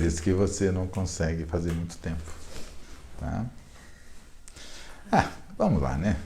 isso que você não consegue fazer muito tempo. Tá? Vamos lá, né?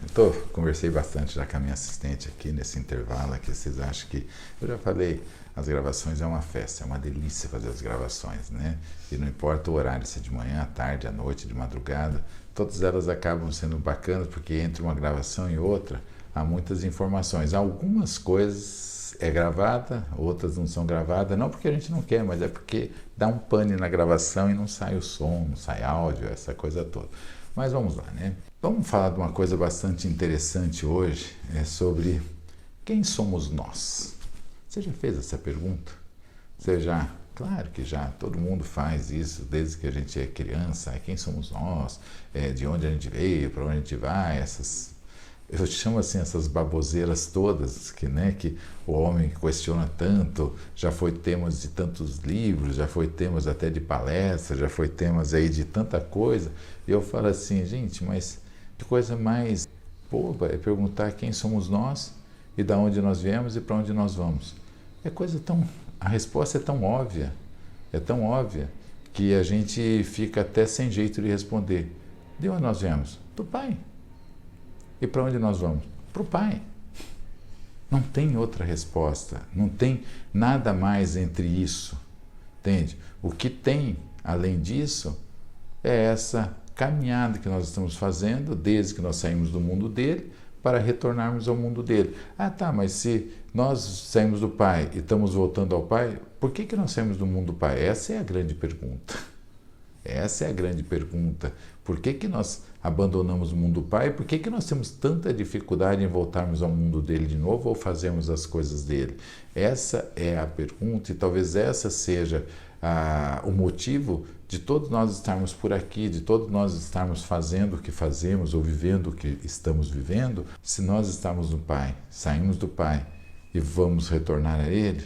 Conversei bastante já com a minha assistente aqui nesse intervalo aqui. Vocês acham que... Eu já falei, as gravações é uma festa, é uma delícia fazer as gravações, né? E não importa o horário, se é de manhã, à tarde, à noite, de madrugada, todas elas acabam sendo bacanas, porque entre uma gravação e outra, há muitas informações. Algumas coisas é gravada, outras não são gravadas, não porque a gente não quer, mas é porque dá um pane na gravação e não sai o som, não sai áudio, essa coisa toda. Mas vamos lá, né? Vamos falar de uma coisa bastante interessante hoje, sobre quem somos nós. Você já fez essa pergunta? Claro que já, todo mundo faz isso desde que a gente é criança, quem somos nós, de onde a gente veio, para onde a gente vai, eu chamo assim essas baboseiras todas que o homem questiona tanto, já foi temas de tantos livros, já foi temas até de palestras, já foi temas aí de tanta coisa, e eu falo assim, gente, mas que coisa mais boba é perguntar quem somos nós e de onde nós viemos e para onde nós vamos. A resposta é tão óbvia que a gente fica até sem jeito de responder. De onde nós viemos? Do Pai. E para onde nós vamos? Para o Pai. Não tem outra resposta, não tem nada mais entre isso, entende? O que tem, além disso, é essa caminhada que nós estamos fazendo desde que nós saímos do mundo dele para retornarmos ao mundo dele. Mas se nós saímos do Pai e estamos voltando ao Pai, por que nós saímos do mundo do Pai? Essa é a grande pergunta. Essa é a grande pergunta. Por que nós abandonamos o mundo do Pai? Por que nós temos tanta dificuldade em voltarmos ao mundo dele de novo ou fazermos as coisas dele? Essa é a pergunta e talvez essa seja o motivo de todos nós estarmos por aqui, de todos nós estarmos fazendo o que fazemos ou vivendo o que estamos vivendo. Se nós estamos no Pai, saímos do Pai e vamos retornar a Ele,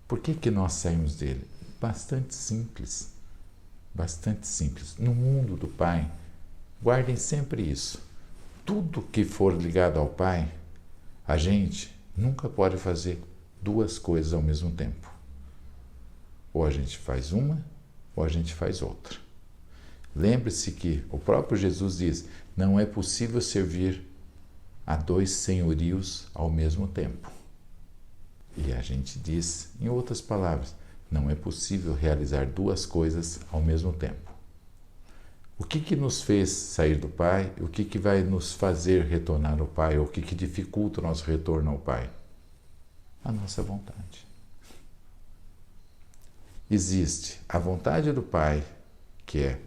por que nós saímos dele? Bastante simples. Bastante simples. No mundo do Pai, guardem sempre isso. Tudo que for ligado ao Pai, a gente nunca pode fazer duas coisas ao mesmo tempo. Ou a gente faz uma, ou a gente faz outra. Lembre-se que o próprio Jesus diz, não é possível servir a dois senhorios ao mesmo tempo. E a gente diz, em outras palavras, não é possível realizar duas coisas ao mesmo tempo. O que nos fez sair do Pai? O que vai nos fazer retornar ao Pai? Ou o que dificulta o nosso retorno ao Pai? A nossa vontade. Existe a vontade do Pai, que é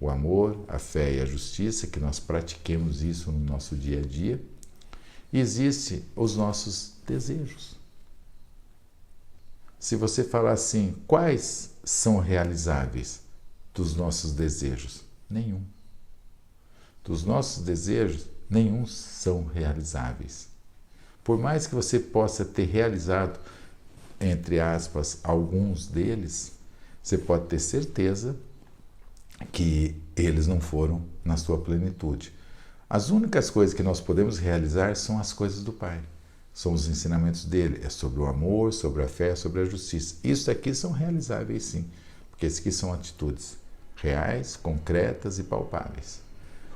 o amor, a fé e a justiça, que nós pratiquemos isso no nosso dia a dia. E existe os nossos desejos. Se você falar assim, quais são realizáveis dos nossos desejos? Nenhum. Dos nossos desejos, nenhum são realizáveis. Por mais que você possa ter realizado, entre aspas, alguns deles, você pode ter certeza que eles não foram na sua plenitude. As únicas coisas que nós podemos realizar são as coisas do Pai. São os ensinamentos dele, é sobre o amor, sobre a fé, sobre a justiça. Isso aqui são realizáveis sim, porque isso aqui são atitudes reais, concretas e palpáveis.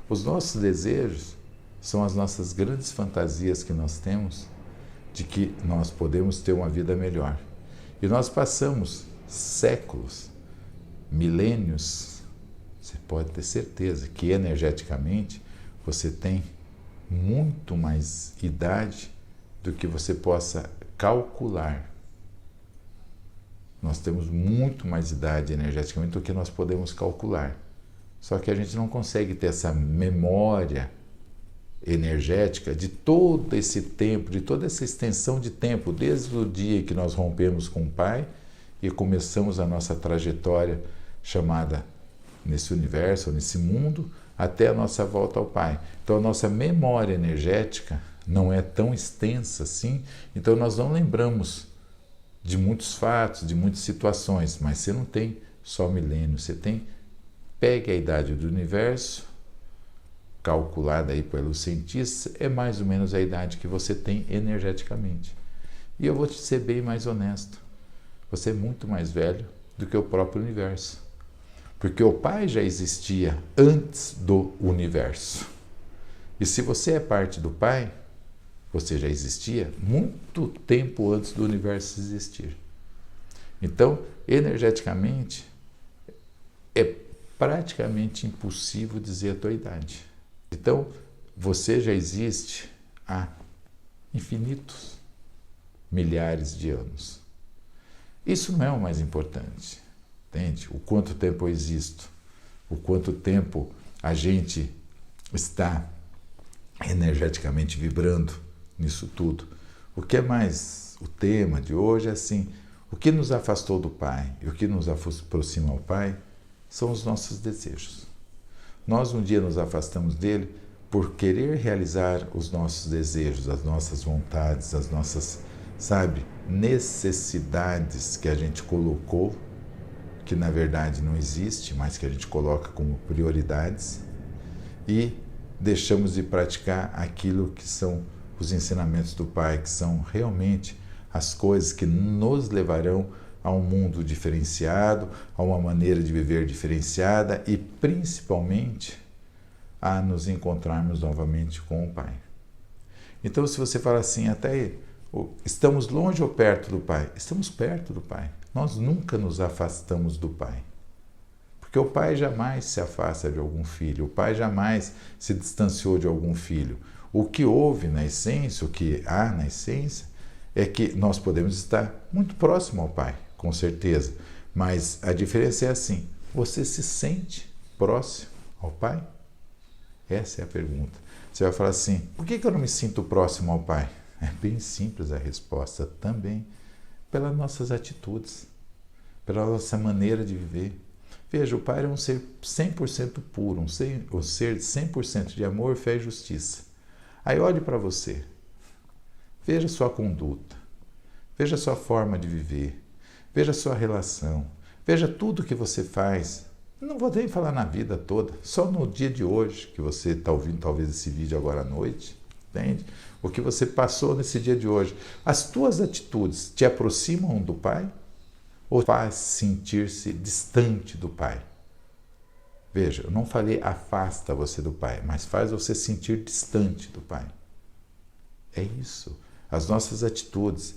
Os nossos desejos são as nossas grandes fantasias que nós temos de que nós podemos ter uma vida melhor. E nós passamos séculos, milênios, você pode ter certeza que energeticamente você tem muito mais idade do que você possa calcular. Nós temos muito mais idade energeticamente do que nós podemos calcular. Só que a gente não consegue ter essa memória energética de todo esse tempo, de toda essa extensão de tempo, desde o dia que nós rompemos com o Pai e começamos a nossa trajetória chamada nesse universo, nesse mundo, até a nossa volta ao Pai. Então a nossa memória energética não é tão extensa assim, então nós não lembramos de muitos fatos, de muitas situações, mas você não tem só milênio, você tem, pegue a idade do universo, calculada aí pelos cientistas, é mais ou menos a idade que você tem energeticamente. E eu vou te ser bem mais honesto, você é muito mais velho do que o próprio universo. Porque o Pai já existia antes do universo. E se você é parte do Pai, você já existia muito tempo antes do universo existir. Então, energeticamente, é praticamente impossível dizer a tua idade. Então, você já existe há infinitos milhares de anos. Isso não é o mais importante, entende? O quanto tempo eu existo, o quanto tempo a gente está energeticamente vibrando nisso tudo. O que é mais o tema de hoje é assim, o que nos afastou do Pai e o que nos aproxima ao Pai são os nossos desejos. Nós um dia nos afastamos dele por querer realizar os nossos desejos, as nossas vontades, as nossas, necessidades que a gente colocou, que na verdade não existe, mas que a gente coloca como prioridades, e deixamos de praticar aquilo que são os ensinamentos do Pai, que são realmente as coisas que nos levarão a um mundo diferenciado, a uma maneira de viver diferenciada e principalmente a nos encontrarmos novamente com o Pai. Então, se você fala assim, até aí, estamos longe ou perto do Pai? Estamos perto do Pai. Nós nunca nos afastamos do Pai. Porque o Pai jamais se afasta de algum filho, o Pai jamais se distanciou de algum filho. O que houve na essência, o que há na essência, é que nós podemos estar muito próximo ao Pai, com certeza. Mas a diferença é assim, você se sente próximo ao Pai? Essa é a pergunta. Você vai falar assim, por que eu não me sinto próximo ao Pai? É bem simples a resposta também, pelas nossas atitudes, pela nossa maneira de viver. Veja, o Pai é um ser 100% puro, um ser 100% de amor, fé e justiça. Aí olhe para você, veja sua conduta, veja sua forma de viver, veja sua relação, veja tudo que você faz. Não vou nem falar na vida toda, só no dia de hoje, que você está ouvindo talvez esse vídeo agora à noite, entende? O que você passou nesse dia de hoje. As tuas atitudes te aproximam do Pai ou faz sentir-se distante do Pai? Veja, eu não falei afasta você do Pai, mas faz você sentir distante do Pai. É isso. As nossas atitudes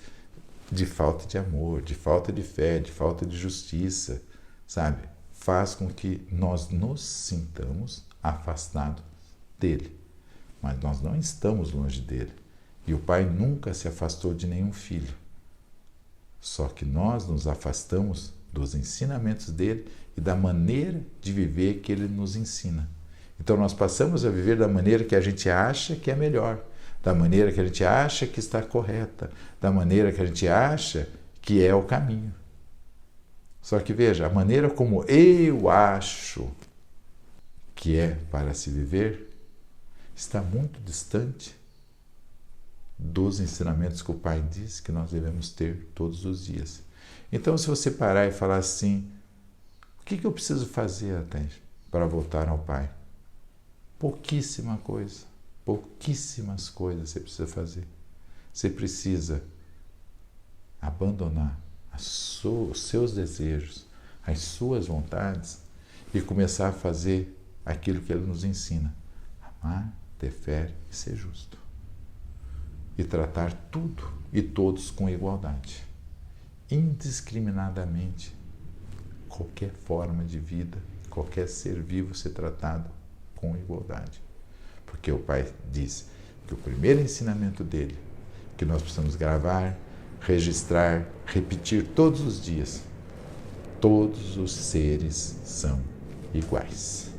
de falta de amor, de falta de fé, de falta de justiça, faz com que nós nos sintamos afastados dele. Mas nós não estamos longe dele. E o Pai nunca se afastou de nenhum filho. Só que nós nos afastamos dos ensinamentos dele e da maneira de viver que ele nos ensina. Então nós passamos a viver da maneira que a gente acha que é melhor, da maneira que a gente acha que está correta, da maneira que a gente acha que é o caminho. Só que veja, a maneira como eu acho que é para se viver está muito distante dos ensinamentos que o Pai diz que nós devemos ter todos os dias. Então, se você parar e falar assim, o que eu preciso fazer até para voltar ao Pai? Pouquíssima coisa, pouquíssimas coisas você precisa fazer. Você precisa abandonar os seus desejos, as suas vontades e começar a fazer aquilo que Ele nos ensina. Amar, ter fé e ser justo. E tratar tudo e todos com igualdade. Indiscriminadamente, qualquer forma de vida, qualquer ser vivo ser tratado com igualdade. Porque o Pai diz que o primeiro ensinamento dele, que nós precisamos gravar, registrar, repetir todos os dias, todos os seres são iguais.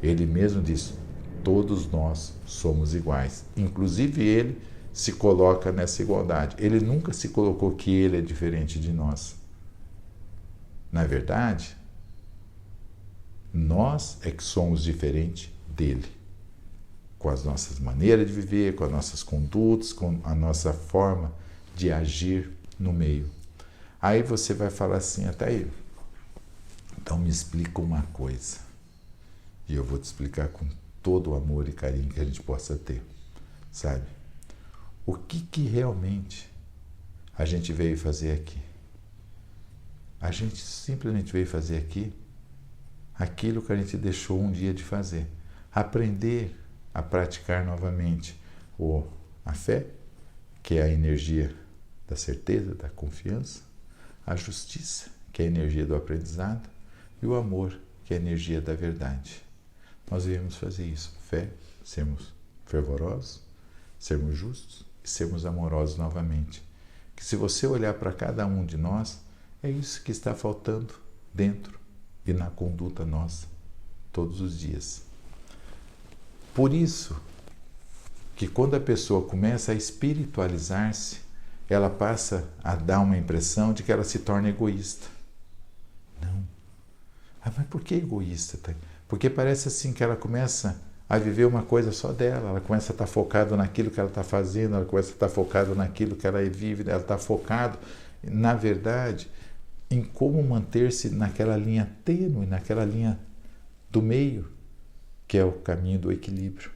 Ele mesmo diz, todos nós somos iguais. Inclusive ele se coloca nessa igualdade. Ele nunca se colocou que ele é diferente de nós. Na verdade, nós é que somos diferentes dele. Com as nossas maneiras de viver, com as nossas condutas, com a nossa forma de agir no meio. Aí você vai falar assim, até aí. Então me explica uma coisa. E eu vou te explicar com todo o amor e carinho que a gente possa ter. O que realmente a gente veio fazer aqui? A gente simplesmente veio fazer aqui aquilo que a gente deixou um dia de fazer. Aprender a praticar novamente a fé, que é a energia da certeza, da confiança, a justiça, que é a energia do aprendizado, e o amor, que é a energia da verdade. Nós devemos fazer isso, fé, sermos fervorosos, sermos justos e sermos amorosos novamente. Que se você olhar para cada um de nós, é isso que está faltando dentro e na conduta nossa, todos os dias. Por isso que quando a pessoa começa a espiritualizar-se, ela passa a dar uma impressão de que ela se torna egoísta. Não. Mas por que egoísta? Porque parece assim que ela começa a viver uma coisa só dela, ela começa a estar focada naquilo que ela está fazendo, ela começa a estar focada naquilo que ela vive, ela está focada, na verdade, em como manter-se naquela linha tênue, naquela linha do meio, que é o caminho do equilíbrio.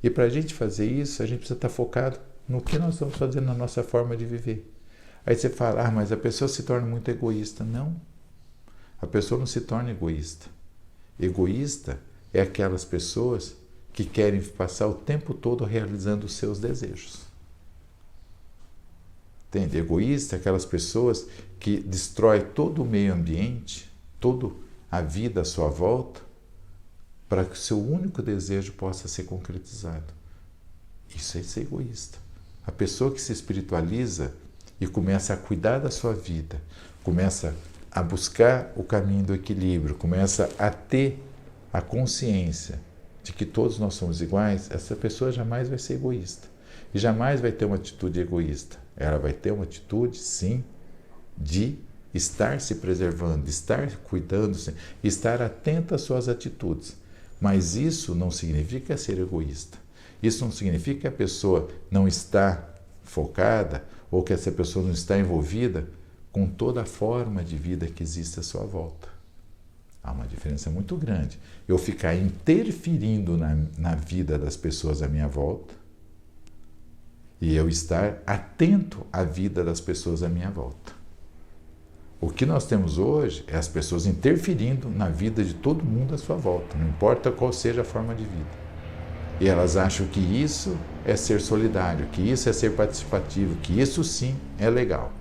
E para a gente fazer isso, a gente precisa estar focado no que nós estamos fazendo na nossa forma de viver. Aí você fala, mas a pessoa se torna muito egoísta. Não, a pessoa não se torna egoísta. Egoísta é aquelas pessoas que querem passar o tempo todo realizando os seus desejos. Entende? Egoísta é aquelas pessoas que destroem todo o meio ambiente, toda a vida à sua volta, para que o seu único desejo possa ser concretizado. Isso é ser egoísta. A pessoa que se espiritualiza e começa a cuidar da sua vida, começa a buscar o caminho do equilíbrio, começa a ter a consciência de que todos nós somos iguais, essa pessoa jamais vai ser egoísta. E jamais vai ter uma atitude egoísta. Ela vai ter uma atitude, sim, de estar se preservando, de estar cuidando-se, estar atenta às suas atitudes. Mas isso não significa ser egoísta. Isso não significa que a pessoa não está focada ou que essa pessoa não está envolvida com toda a forma de vida que existe à sua volta. Há uma diferença muito grande. Eu ficar interferindo na vida das pessoas à minha volta e eu estar atento à vida das pessoas à minha volta. O que nós temos hoje é as pessoas interferindo na vida de todo mundo à sua volta, não importa qual seja a forma de vida. E elas acham que isso é ser solidário, que isso é ser participativo, que isso sim é legal.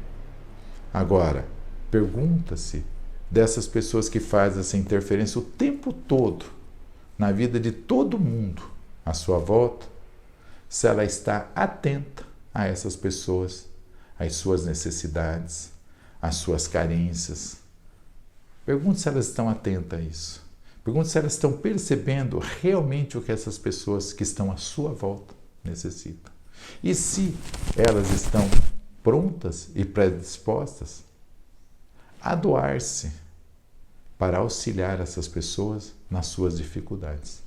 Agora, pergunta-se dessas pessoas que fazem essa interferência o tempo todo na vida de todo mundo à sua volta, se ela está atenta a essas pessoas, às suas necessidades, às suas carências. Pergunte se elas estão atentas a isso. Pergunte se elas estão percebendo realmente o que essas pessoas que estão à sua volta necessitam. E se elas estão prontas e predispostas a doar-se para auxiliar essas pessoas nas suas dificuldades.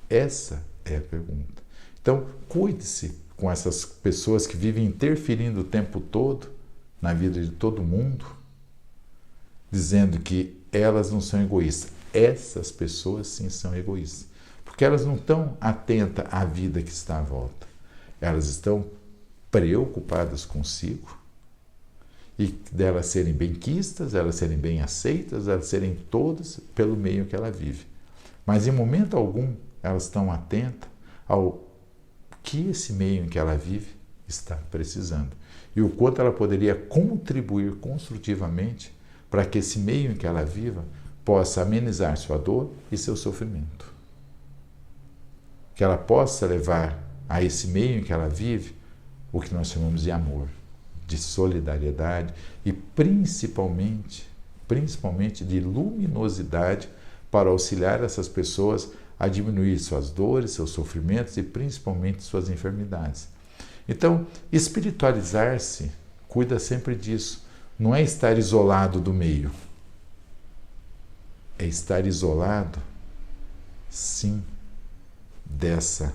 Essa é a pergunta. Então, cuide-se com essas pessoas que vivem interferindo o tempo todo na vida de todo mundo, dizendo que elas não são egoístas. Essas pessoas sim são egoístas, porque elas não estão atentas à vida que está à volta. Elas estão preocupadas consigo e delas serem benquistas, elas serem bem aceitas, elas serem todas pelo meio que ela vive. Mas em momento algum elas estão atentas ao que esse meio em que ela vive está precisando e o quanto ela poderia contribuir construtivamente para que esse meio em que ela viva possa amenizar sua dor e seu sofrimento. Que ela possa levar a esse meio em que ela vive o que nós chamamos de amor, de solidariedade e principalmente de luminosidade para auxiliar essas pessoas a diminuir suas dores, seus sofrimentos e principalmente suas enfermidades. Então, espiritualizar-se cuida sempre disso. Não é estar isolado do meio. É estar isolado, sim, dessa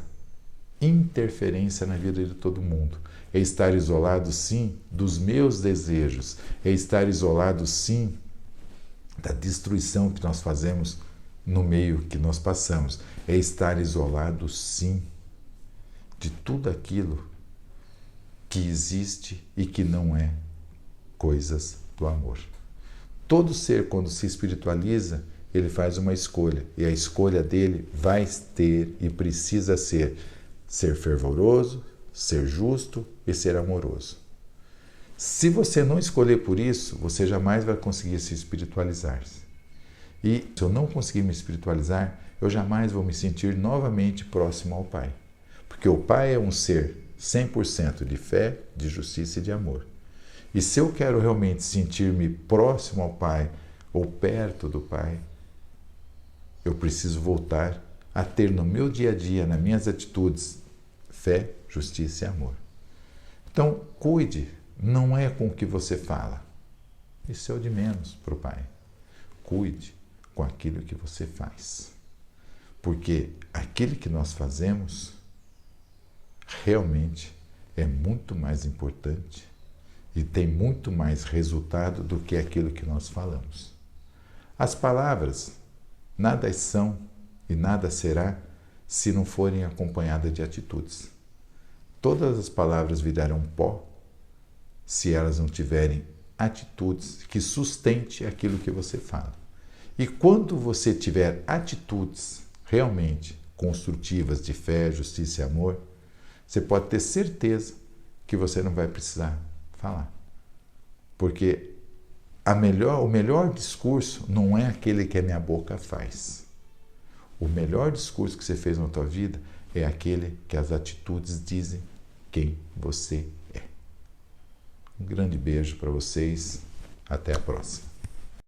interferência na vida de todo mundo. É estar isolado, sim, dos meus desejos. É estar isolado, sim, da destruição que nós fazemos no meio que nós passamos. É estar isolado, sim, de tudo aquilo que existe e que não é coisas do amor. Todo ser, quando se espiritualiza, ele faz uma escolha. E a escolha dele vai ter e precisa ser fervoroso, ser justo e ser amoroso. Se você não escolher por isso, você jamais vai conseguir se espiritualizar. E se eu não conseguir me espiritualizar, eu jamais vou me sentir novamente próximo ao Pai. Porque o Pai é um ser 100% de fé, de justiça e de amor. E se eu quero realmente sentir-me próximo ao Pai ou perto do Pai, eu preciso voltar a ter no meu dia a dia, nas minhas atitudes, fé, justiça e amor. Então, cuide, não é com o que você fala. Isso é o de menos para o Pai. Cuide com aquilo que você faz. Porque aquilo que nós fazemos realmente é muito mais importante e tem muito mais resultado do que aquilo que nós falamos. As palavras nada são e nada será se não forem acompanhadas de atitudes. Todas as palavras virarão pó se elas não tiverem atitudes que sustente aquilo que você fala. E quando você tiver atitudes realmente construtivas de fé, justiça e amor, você pode ter certeza que você não vai precisar falar. Porque o melhor discurso não é aquele que a minha boca faz. O melhor discurso que você fez na tua vida é aquele que as atitudes dizem quem você é. Um grande beijo para vocês. Até a próxima.